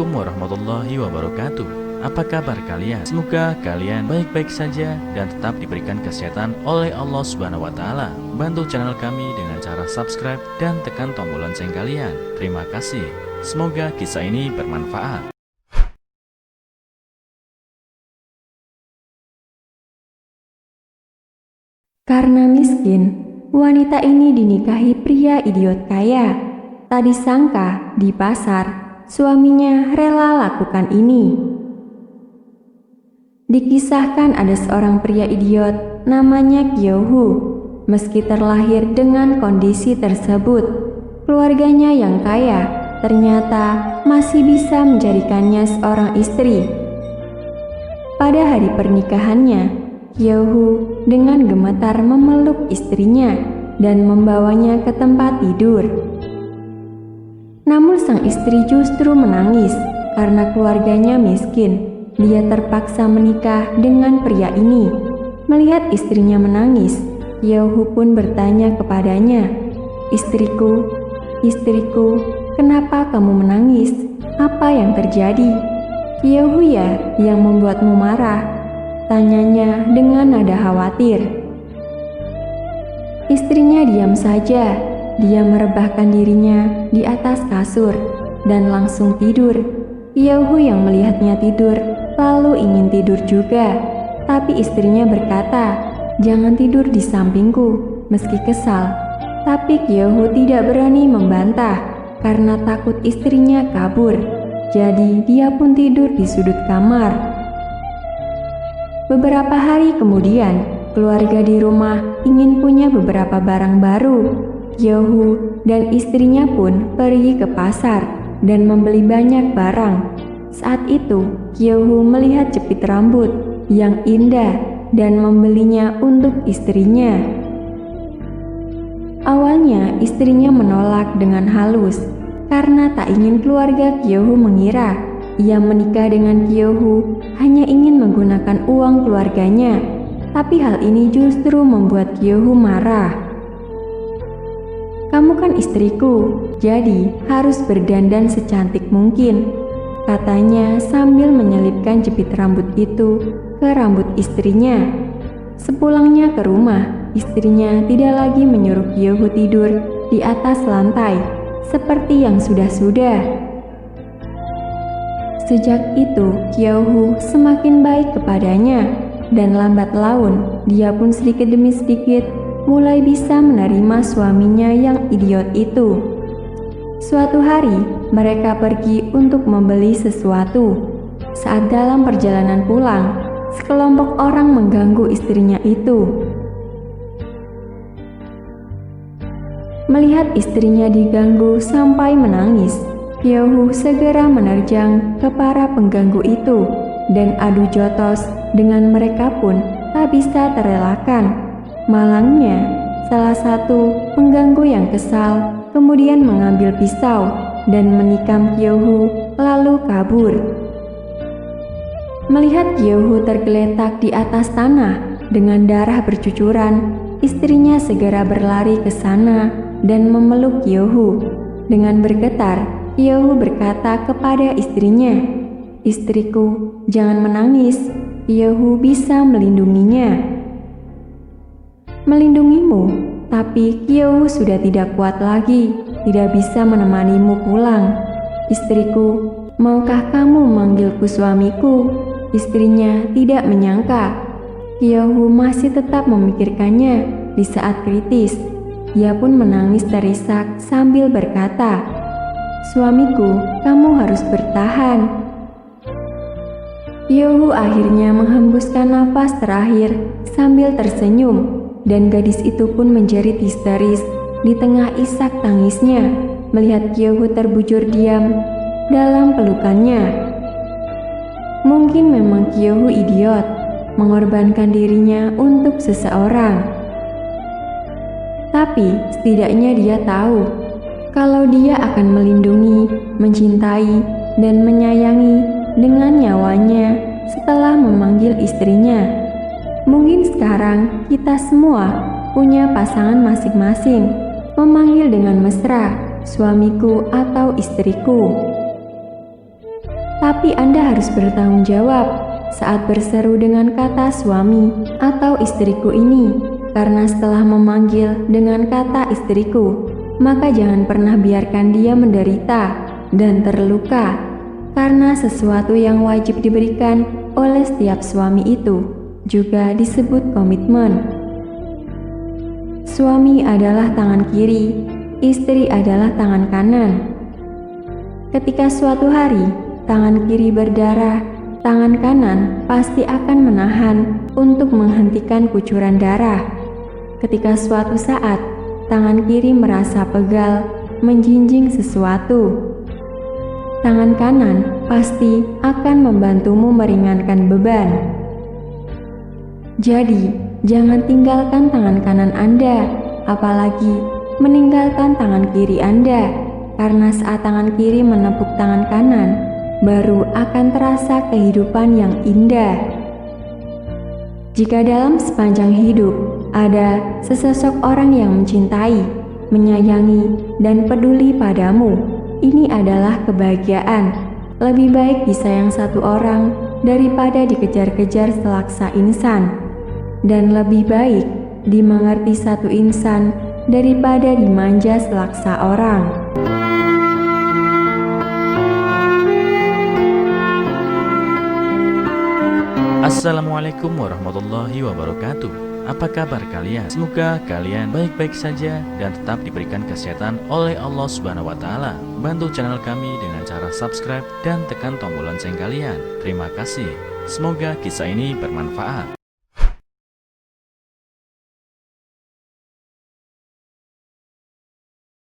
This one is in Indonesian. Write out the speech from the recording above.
Assalamualaikum warahmatullahi wabarakatuh. Apa kabar kalian? Semoga kalian baik-baik saja dan tetap diberikan kesehatan oleh Allah Subhanahu wa taala. Bantu channel kami dengan cara subscribe dan tekan tombol lonceng kalian. Terima kasih. Semoga kisah ini bermanfaat. Karena miskin, wanita ini dinikahi pria idiot kaya. Tak disangka di pasar, suaminya rela lakukan ini. Dikisahkan ada seorang pria idiot namanya Kyohu. Meski terlahir dengan kondisi tersebut, keluarganya yang kaya ternyata masih bisa menjadikannya seorang istri. Pada hari pernikahannya, Kyohu dengan gemetar memeluk istrinya dan membawanya ke tempat tidur. Namun sang istri justru menangis karena keluarganya miskin. Dia terpaksa menikah dengan pria ini. Melihat istrinya menangis, Kyohu pun bertanya kepadanya, "Istriku, istriku, kenapa kamu menangis? Apa yang terjadi?" "Kyohu ya yang membuatmu marah?" tanyanya dengan nada khawatir. Istrinya diam saja. Dia merebahkan dirinya di atas kasur dan langsung tidur. Kyohu yang melihatnya tidur lalu ingin tidur juga. Tapi istrinya berkata, "Jangan tidur di sampingku." Meski kesal, tapi Kyohu tidak berani membantah karena takut istrinya kabur. Jadi dia pun tidur di sudut kamar. Beberapa hari kemudian, keluarga di rumah ingin punya beberapa barang baru. Kyohu dan istrinya pun pergi ke pasar dan membeli banyak barang. Saat itu, Kyohu melihat jepit rambut yang indah dan membelinya untuk istrinya. Awalnya, istrinya menolak dengan halus karena tak ingin keluarga Kyohu mengira ia menikah dengan Kyohu hanya ingin menggunakan uang keluarganya. Tapi hal ini justru membuat Kyohu marah. "Kamu kan istriku, jadi harus berdandan secantik mungkin," katanya sambil menyelipkan jepit rambut itu ke rambut istrinya. Sepulangnya ke rumah, istrinya tidak lagi menyuruh Kyohu tidur di atas lantai seperti yang sudah-sudah. Sejak itu, Kyohu semakin baik kepadanya dan lambat laun dia pun sedikit demi sedikit mulai bisa menerima suaminya yang idiot itu. Suatu hari, mereka pergi untuk membeli sesuatu. Saat dalam perjalanan pulang, sekelompok orang mengganggu istrinya itu. Melihat istrinya diganggu sampai menangis, Kyohu segera menerjang ke para pengganggu itu dan adu jotos dengan mereka pun tak bisa terelakkan. Malangnya, salah satu pengganggu yang kesal kemudian mengambil pisau dan menikam Kyohu lalu kabur. Melihat Kyohu tergeletak di atas tanah dengan darah bercucuran, istrinya segera berlari ke sana dan memeluk Kyohu. Dengan bergetar, Kyohu berkata kepada istrinya, "Istriku, jangan menangis. Kyohu bisa melindunginya." "Melindungimu, tapi Kyohu sudah tidak kuat lagi, tidak bisa menemanimu pulang." "Istriku, maukah kamu memanggilku suamiku?" Istrinya tidak menyangka Kyohu masih tetap memikirkannya di saat kritis. Dia pun menangis terisak sambil berkata, "Suamiku, kamu harus bertahan." Kyohu akhirnya menghembuskan nafas terakhir sambil tersenyum. Dan gadis itu pun menjerit histeris di tengah isak tangisnya melihat Kyohu terbujur diam dalam pelukannya. Mungkin memang Kyohu idiot, mengorbankan dirinya untuk seseorang. Tapi setidaknya dia tahu kalau dia akan melindungi, mencintai, dan menyayangi dengan nyawanya setelah memanggil istrinya. Mungkin sekarang kita semua punya pasangan masing-masing, memanggil dengan mesra, suamiku atau istriku. Tapi Anda harus bertanggung jawab saat berseru dengan kata suami atau istriku ini, karena setelah memanggil dengan kata istriku, maka jangan pernah biarkan dia menderita dan terluka, karena sesuatu yang wajib diberikan oleh setiap suami itu juga disebut komitmen. Suami adalah tangan kiri, istri adalah tangan kanan. Ketika suatu hari tangan kiri berdarah, tangan kanan pasti akan menahan untuk menghentikan kucuran darah. Ketika suatu saat tangan kiri merasa pegal menjinjing sesuatu, tangan kanan pasti akan membantumu meringankan beban. Jadi, jangan tinggalkan tangan kanan Anda, apalagi meninggalkan tangan kiri Anda, karena saat tangan kiri menepuk tangan kanan, baru akan terasa kehidupan yang indah. Jika dalam sepanjang hidup ada sesosok orang yang mencintai, menyayangi, dan peduli padamu, ini adalah kebahagiaan. Lebih baik disayang satu orang daripada dikejar-kejar selaksa insan. Dan lebih baik dimengerti satu insan daripada dimanja selaksa orang. Assalamualaikum warahmatullahi wabarakatuh. Apa kabar kalian? Semoga kalian baik-baik saja dan tetap diberikan kesehatan oleh Allah Subhanahu wa Ta'ala. Bantu channel kami dengan cara subscribe dan tekan tombol lonceng kalian. Terima kasih. Semoga kisah ini bermanfaat.